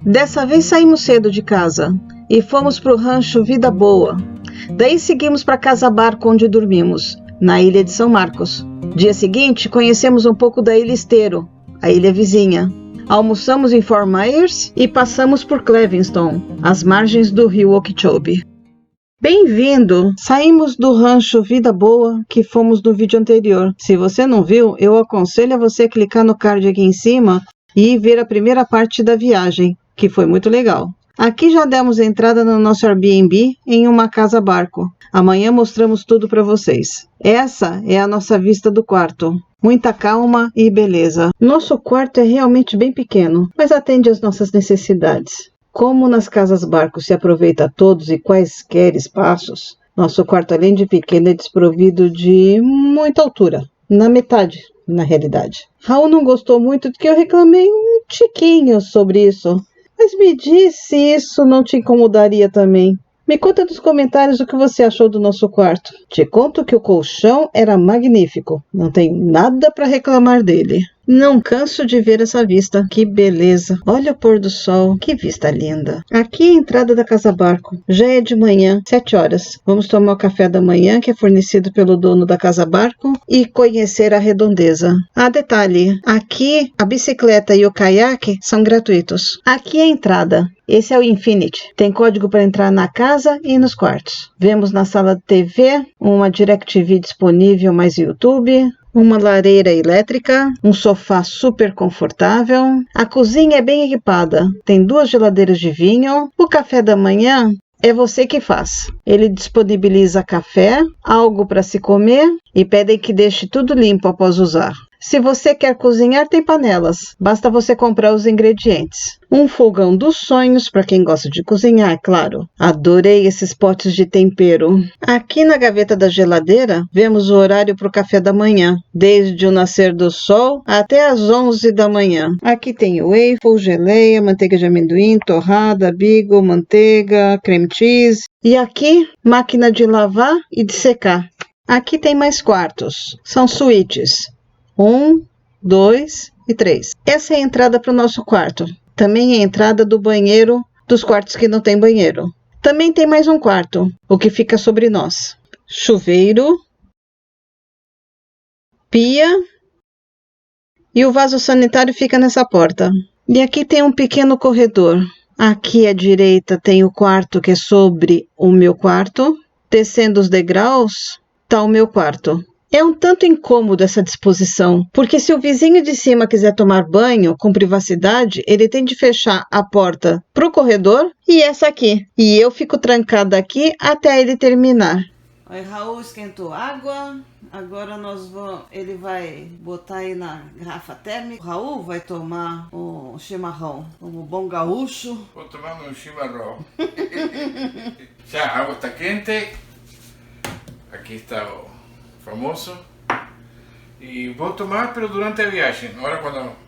Dessa vez saímos cedo de casa e fomos para o rancho Vida Boa. Daí seguimos para Casa Barco, onde dormimos, na ilha de São Marcos. Dia seguinte, conhecemos um pouco da Ilha Esteiro, a ilha vizinha. Almoçamos em Fort Myers e passamos por Clevingston, às margens do rio Okeechobee. Bem-vindo! Saímos do rancho Vida Boa, que fomos no vídeo anterior. Se você não viu, eu aconselho a você clicar no card aqui em cima e ver a primeira parte da viagem, que foi muito legal. Aqui já demos entrada no nosso Airbnb em uma casa barco. Amanhã mostramos tudo para vocês. Essa é a nossa vista do quarto. Muita calma e beleza. Nosso quarto é realmente bem pequeno, mas atende às nossas necessidades. Como nas casas barco se aproveita todos e quaisquer espaços, nosso quarto, além de pequeno, é desprovido de muita altura. Na metade, na realidade. Raul não gostou muito de que eu reclamei um tiquinho sobre isso. Mas me diz se isso não te incomodaria também. Me conta nos comentários o que você achou do nosso quarto. Te conto que o colchão era magnífico. Não tenho nada para reclamar dele. Não canso de ver essa vista. Que beleza. Olha o pôr do sol. Que vista linda. Aqui é a entrada da Casa Barco. Já é de manhã, 7 horas. Vamos tomar o café da manhã, que é fornecido pelo dono da Casa Barco, e conhecer a redondeza. Ah, detalhe. Aqui, a bicicleta e o caiaque são gratuitos. Aqui é a entrada. Esse é o Infinity. Tem código para entrar na casa e nos quartos. Vemos na sala de TV, uma DirecTV disponível, mais YouTube, uma lareira elétrica, um sofá super confortável. A cozinha é bem equipada. Tem 2 geladeiras de vinho. O café da manhã é você que faz. Ele disponibiliza café, algo para se comer e pedem que deixe tudo limpo após usar. Se você quer cozinhar, tem panelas. Basta você comprar os ingredientes. Um fogão dos sonhos para quem gosta de cozinhar, é claro. Adorei esses potes de tempero. Aqui na gaveta da geladeira, vemos o horário para o café da manhã. Desde o nascer do sol até as 11 da manhã. Aqui tem waffle, geleia, manteiga de amendoim, torrada, beagle, manteiga, cream cheese. E aqui, máquina de lavar e de secar. Aqui tem mais quartos. São suítes. 1, 2 e 3. Essa é a entrada para o nosso quarto. Também é a entrada do banheiro dos quartos que não tem banheiro. Também tem mais um quarto, o que fica sobre nós. Chuveiro, pia e o vaso sanitário fica nessa porta. E aqui tem um pequeno corredor. Aqui à direita tem o quarto que é sobre o meu quarto. Descendo os degraus está o meu quarto. É um tanto incômodo essa disposição, porque se o vizinho de cima quiser tomar banho com privacidade, ele tem de fechar a porta para o corredor e essa aqui. E eu fico trancada aqui até ele terminar. Aí Raul esquentou água, agora ele vai botar aí na garrafa térmica. O Raul vai tomar um chimarrão, como bom gaúcho. Vou tomar um chimarrão. Já, a água está quente. Aqui está o famoso. E vou tomar, pero durante a viagem, agora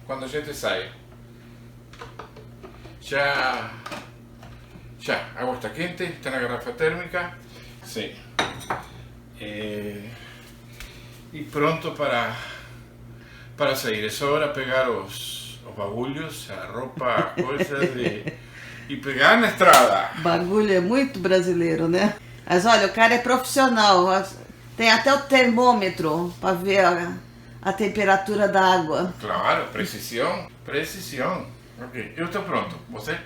quando a gente sai. Já, a água está quente, está na garrafa térmica. Sim. E pronto para sair. É só hora pegar os bagulhos, a roupa, as coisas e pegar na estrada. Bagulho é muito brasileiro, né? Mas olha, o cara é profissional. Tem até o termômetro para ver a temperatura da água. Claro, precisão. Ok, eu estou pronto. Você?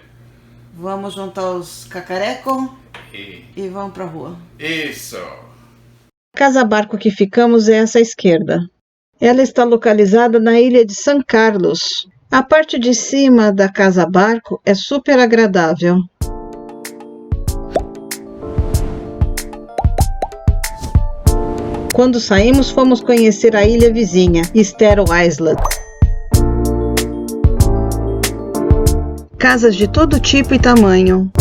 Vamos juntar os cacarecos e vamos para a rua. Isso. A casa barco que ficamos é essa à esquerda. Ela está localizada na ilha de San Carlos. A parte de cima da casa barco é super agradável. Quando saímos, fomos conhecer a ilha vizinha, Stereo Island. Casas de todo tipo e tamanho.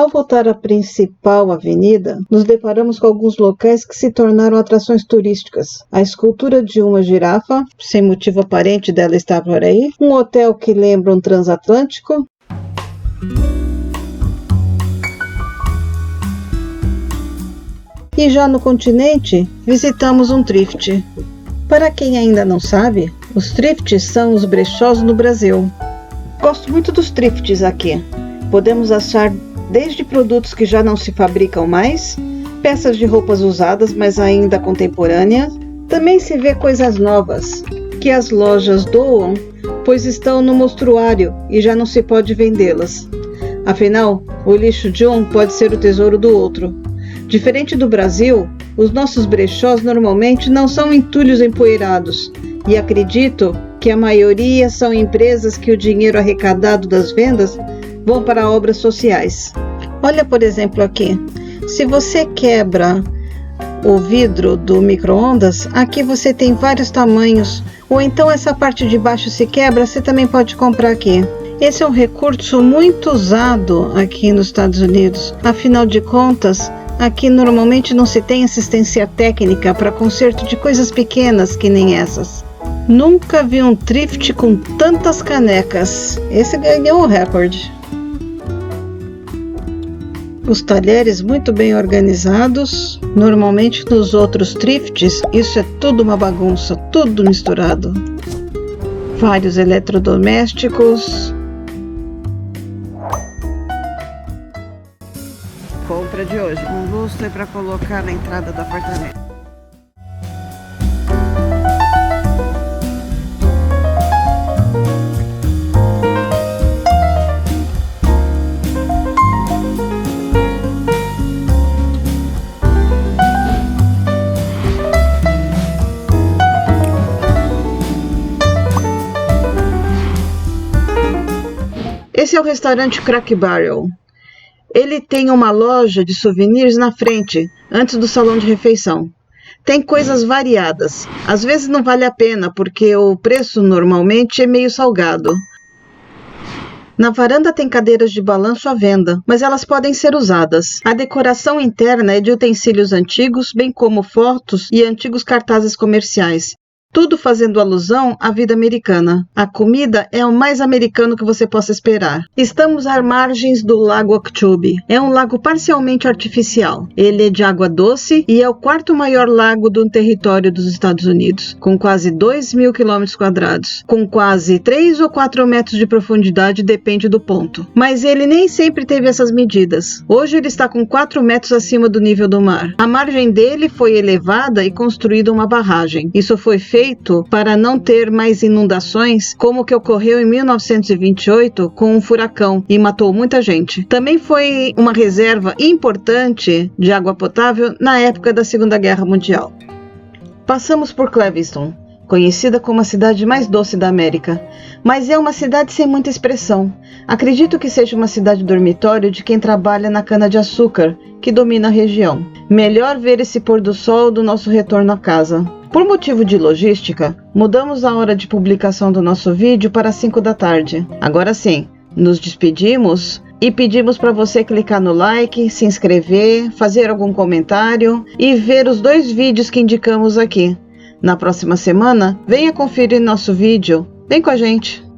Ao voltar à principal avenida, nos deparamos com alguns locais que se tornaram atrações turísticas. A escultura de uma girafa, sem motivo aparente dela estar por aí, um hotel que lembra um transatlântico, e já no continente, visitamos um thrift. Para quem ainda não sabe, os thrifts são os brechós no Brasil. Gosto muito dos thrifts aqui. Podemos achar desde produtos que já não se fabricam mais, peças de roupas usadas, mas ainda contemporâneas. Também se vê coisas novas, que as lojas doam, pois estão no mostruário e já não se pode vendê-las. Afinal, o lixo de um pode ser o tesouro do outro. Diferente do Brasil, os nossos brechós normalmente não são entulhos empoeirados, e acredito que a maioria são empresas que o dinheiro arrecadado das vendas vão para obras sociais. Olha, por exemplo, aqui. Se você quebra o vidro do micro-ondas, aqui você tem vários tamanhos. Ou então essa parte de baixo se quebra, você também pode comprar aqui. Esse é um recurso muito usado aqui nos Estados Unidos. Afinal de contas, aqui normalmente não se tem assistência técnica para conserto de coisas pequenas que nem essas. Nunca vi um thrift com tantas canecas. Esse ganhou o recorde. Os talheres muito bem organizados. Normalmente nos outros thrifts isso é tudo uma bagunça, tudo misturado. Vários eletrodomésticos. Compra de hoje. Um lustre para colocar na entrada do apartamento. Esse é o restaurante Crack Barrel. Ele tem uma loja de souvenirs na frente, antes do salão de refeição. Tem coisas variadas. Às vezes não vale a pena, porque o preço normalmente é meio salgado. Na varanda tem cadeiras de balanço à venda, mas elas podem ser usadas. A decoração interna é de utensílios antigos, bem como fotos e antigos cartazes comerciais. Tudo fazendo alusão à vida americana. A comida é o mais americano que você possa esperar. Estamos às margens do Lago Okeechobee. É um lago parcialmente artificial. Ele é de água doce e é o quarto maior lago do território dos Estados Unidos, com quase 2.000 km², com quase 3 ou 4 metros de profundidade, depende do ponto. Mas ele nem sempre teve essas medidas. Hoje ele está com 4 metros acima do nível do mar. A margem dele foi elevada e construída uma barragem. Isso foi feito para não ter mais inundações, como o que ocorreu em 1928 com um furacão e matou muita gente. Também foi uma reserva importante de água potável na época da Segunda Guerra Mundial. Passamos por Clewiston, conhecida como a cidade mais doce da América, mas é uma cidade sem muita expressão. Acredito que seja uma cidade dormitório de quem trabalha na cana-de-açúcar, que domina a região. Melhor ver esse pôr do sol do nosso retorno à casa. Por motivo de logística, mudamos a hora de publicação do nosso vídeo para 5 da tarde. Agora sim, nos despedimos e pedimos para você clicar no like, se inscrever, fazer algum comentário e ver os 2 vídeos que indicamos aqui. Na próxima semana, venha conferir nosso vídeo. Vem com a gente!